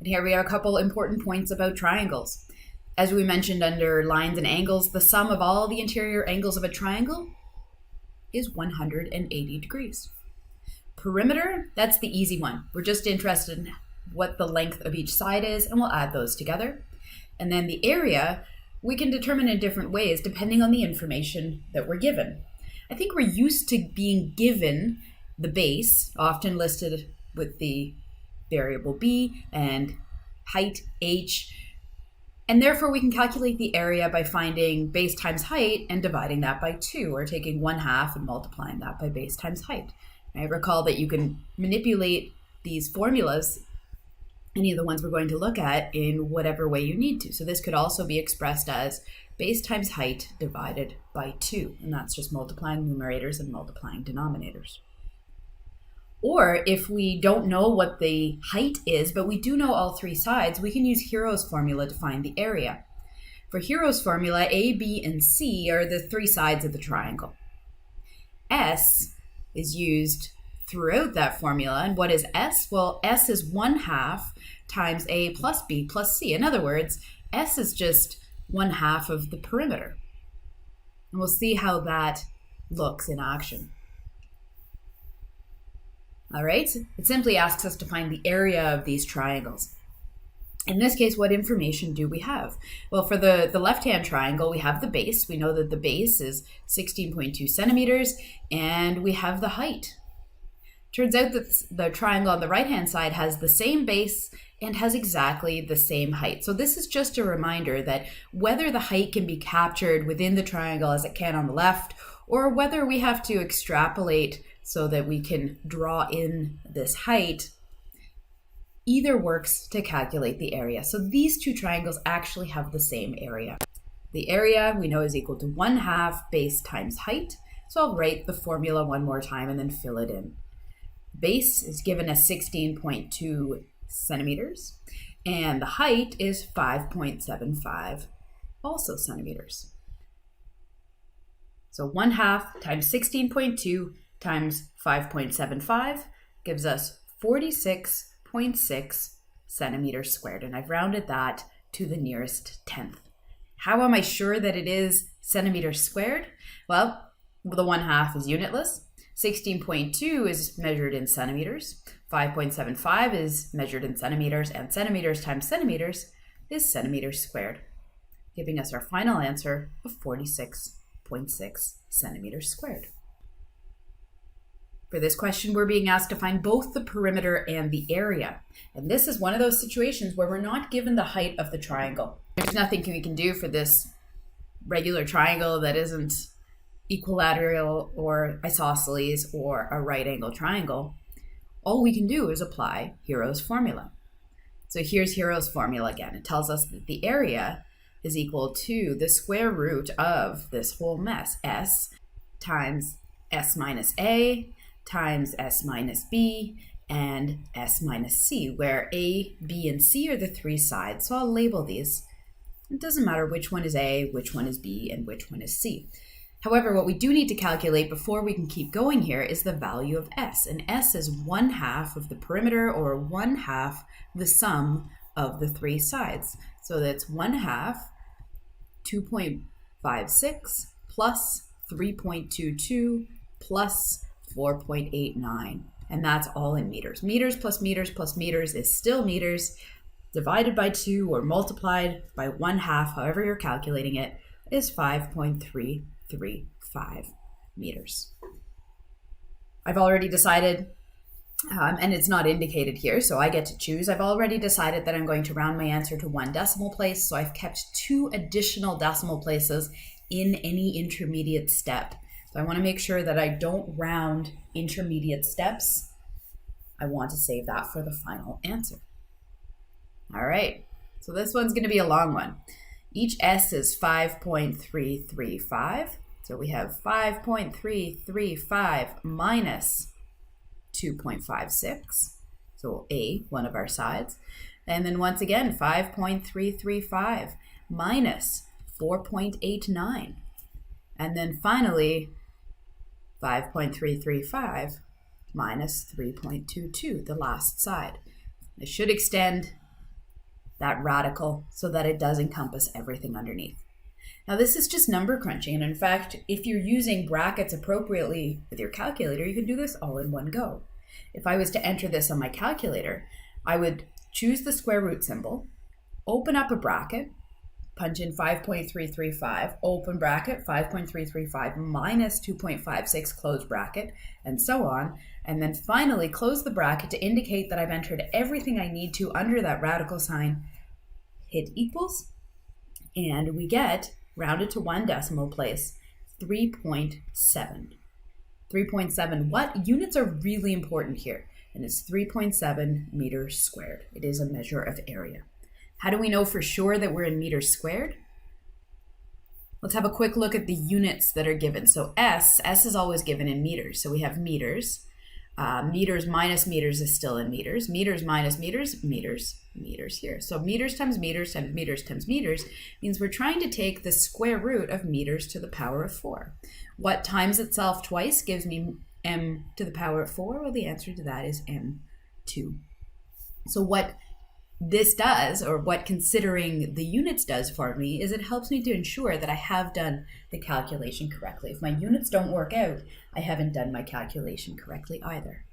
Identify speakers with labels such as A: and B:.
A: And here we have a couple important points about triangles. As we mentioned under lines and angles, the sum of all the interior angles of a triangle is 180 degrees. Perimeter, that's the easy one. We're just interested in what the length of each side is, and we'll add those together. And then the area, we can determine in different ways depending on the information that we're given. I think we're used to being given the base, often listed with the variable b and height h, and therefore we can calculate the area by finding base times height and dividing that by 2, or taking 1/2 and multiplying that by base times height. I recall that you can manipulate these formulas, any of the ones we're going to look at, in whatever way you need to. So this could also be expressed as base times height divided by 2, and that's just multiplying numerators and multiplying denominators. Or if we don't know what the height is, but we do know all three sides, we can use Hero's formula to find the area. For Hero's formula, A, B, and C are the three sides of the triangle. S is used throughout that formula. And what is S? Well, S is 1/2 times A plus B plus C. In other words, S is just 1/2 of the perimeter. And we'll see how that looks in action. All right, it simply asks us to find the area of these triangles. In this case, what information do we have? Well, for the left-hand triangle, we have the base. We know that the base is 16.2 centimeters, and we have the height. Turns out that the triangle on the right-hand side has the same base and has exactly the same height. So this is just a reminder that whether the height can be captured within the triangle as it can on the left, or whether we have to extrapolate so that we can draw in this height, either works to calculate the area. So these two triangles actually have the same area. The area we know is equal to 1/2 base times height. So I'll write the formula one more time and then fill it in. Base is given as 16.2 centimeters, and the height is 5.75, also centimeters. So 1/2 times 16.2 times 5.75 gives us 46.6 centimeters squared, and I've rounded that to the nearest tenth. How am I sure that it is centimeters squared? Well, the 1/2 is unitless. 16.2 is measured in centimeters. 5.75 is measured in centimeters, and centimeters times centimeters is centimeters squared, giving us our final answer of 46.6 centimeters squared. For this question, we're being asked to find both the perimeter and the area. And this is one of those situations where we're not given the height of the triangle. There's nothing we can do for this regular triangle that isn't equilateral or isosceles or a right angle triangle. All we can do is apply Hero's formula. So here's Hero's formula again. It tells us that the area is equal to the square root of this whole mess, S times S minus A times S minus B and S minus C, where A, B, and C are the three sides. So I'll label these. It doesn't matter which one is A, which one is B, and which one is C. However, what we do need to calculate before we can keep going here is the value of S. And S is 1/2 of the perimeter, or 1/2 the sum of the three sides. So that's 1/2 2.56 plus 3.22 plus 4.89. And that's all in meters. Meters plus meters plus meters is still meters. Divided by 2 or multiplied by 1/2, however you're calculating it, is 5.335 meters. I've already decided, and it's not indicated here, so I get to choose. I've already decided that I'm going to round my answer to 1 decimal place, so I've kept 2 additional decimal places in any intermediate step. So I want to make sure that I don't round intermediate steps. I want to save that for the final answer. All right, so this one's going to be a long one. Each S is 5.335. So we have 5.335 minus 2.56. So A, one of our sides. And then once again, 5.335 minus 4.89. And then finally, 5.335 minus 3.22, the last side. I should extend that radical so that it does encompass everything underneath. Now this is just number crunching, and in fact, if you're using brackets appropriately with your calculator, you can do this all in one go. If I was to enter this on my calculator, I would choose the square root symbol, open up a bracket, punch in 5.335, open bracket, 5.335 minus 2.56, close bracket, and so on. And then finally close the bracket to indicate that I've entered everything I need to under that radical sign, hit equals, and we get, rounded to one decimal place, 3.7. 3.7, what? Units are really important here, and it's 3.7 meters squared. It is a measure of area. How do we know for sure that we're in meters squared? Let's have a quick look at the units that are given. So S is always given in meters. So we have meters. Meters minus meters is still in meters. Meters minus meters, meters, meters here. So meters times meters times meters times meters means we're trying to take the square root of meters to the power of 4. What times itself twice gives me m to the power of 4? Well, the answer to that is m2. So what this does, or what considering the units does for me, is it helps me to ensure that I have done the calculation correctly. If my units don't work out, I haven't done my calculation correctly either.